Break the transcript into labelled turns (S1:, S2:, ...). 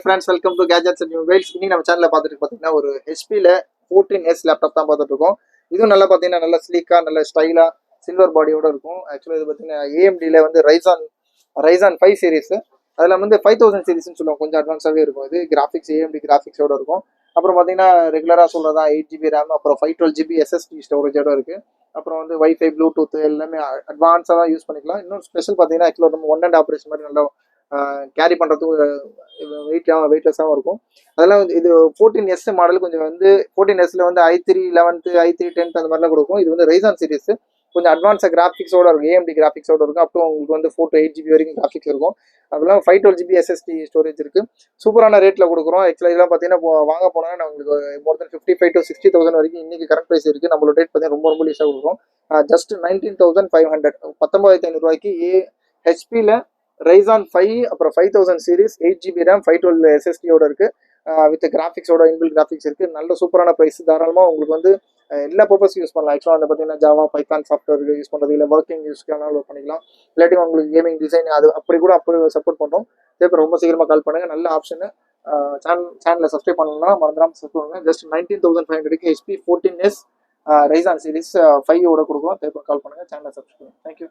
S1: Friends, welcome to gadgets and mobiles. இன்னைக்கு நம்ம சேனலில் பார்த்துட்டு பார்த்தீங்கன்னா ஒரு ஹெச்பியில் 14S லேப்டாப் தான் பார்த்துட்டு இருக்கோம். இதுவும் நல்லா பார்த்தீங்கன்னா நல்ல ஸ்லீக்காக நல்ல ஸ்டைலாக சில்வர் பாடியோட இருக்கும். ஆக்சுவலாக இது பார்த்தீங்கன்னா ஏஎம்டியில் வந்து ரைசான் 5 சீரிஸ். அதில் வந்து 5000 சீரிஸ்னு சொல்லுவோம், கொஞ்சம் அட்வான்ஸாகவே இருக்கும். இது கிராஃபிக்ஸ் ஏஎம்டி கிராஃபிக்ஸோட இருக்கும். அப்புறம் பார்த்தீங்கன்னா ரெகுலராக சொல்கிறதா 8GB ரேம், அப்புறம் 512GB SSD ஸ்டோரேஜோட இருக்குது. அப்புறம் வந்து வைஃபை ப்ளூடூத் எல்லாமே அட்வான்ஸாக தான் யூஸ் பண்ணிக்கலாம். இன்னும் ஸ்பெஷல் பார்த்தீங்கன்னா ஆக்சுவலாக நம்ம ஒன் அண்ட் ஆப்ரேஷன் மாதிரி நல்லா கேரி பண்ணுறதுக்கு வெயிட்லெஸ்ஸாகவும் இருக்கும். அதெல்லாம் வந்து இது 14S மாடல். கொஞ்சம் வந்து 14Sல வந்து i3 11 i3 10 அந்த மாதிரிலாம் கொடுக்கும். இது வந்து ரைசான் சீரிஸ், கொஞ்சம் அட்வான்ஸாக கிராஃபிக்ஸோட இருக்கும், ஏஎம்டி கிராஃபிக்ஸோட இருக்கும். அப்புறம் உங்களுக்கு வந்து 4 to 8GB வரைக்கும் கிராஃபிக்ஸ் இருக்கும். அதெல்லாம் 512GB SSD ஸ்டோரேஜ் இருக்குது. சூப்பரான ரேட்டில் கொடுக்குறோம். ஆக்சுவலாக இதெல்லாம் பார்த்தீங்கன்னா வாங்க போனால் நான் உங்களுக்கு மோர் தென் 55 to 60,000 வரைக்கும் இன்றைக்கி கரண்ட் ப்ரைஸ் இருக்குது. நம்மளோட ரேட் பார்த்தீங்கன்னா ரொம்ப ரொம்ப லீஸாக கொடுக்குறோம். ஜஸ்ட் 19,500 19,500 ரூபாய்க்கு ஹெச்பியில் ரைசான் 5 அப்புறம் 5000 சீரிஸ் 8GB ரேம் 512 SSDயோட இருக்குது. வித் கிராஃபிக்ஸோட இன்பில் கிராஃபிக்ஸ் இருக்குது. நல்ல சூப்பரான ப்ரைஸ். தாராளமாக உங்களுக்கு வந்து எல்லா பர்பஸ்க்கு யூஸ் பண்ணலாம். ஆக்சுவலாக வந்து பார்த்தீங்கன்னா ஜாவா பைத்தான் சாஃப்ட்வேர் யூஸ் பண்ணுறது, இல்லை ஒர்க்கிங் யூஸ்க்கானாலும் பண்ணிக்கலாம். இல்லாட்டி உங்களுக்கு கேமிங் டிசைன் அது அப்படி சப்போர்ட் பண்ணுறோம். இதே ரொம்ப சீக்கிரமாக கால் பண்ணுங்கள். நல்ல ஆப்ஷனு. சேனலை சப்ஸ்கிரைப் பண்ணணும்னா மறந்துடாமல் சப்ஸ்கிரைப் பண்ணுங்கள். ஜஸ்ட் 19,500க்கு HP 14S ரைசான் சீரிஸ் 5 கொடுக்குறோம். தேவை கால் பண்ணுங்கள். சேனலை சப்ஸ்கிரைப் பண்ணுங்கள். தேங்க்யூ.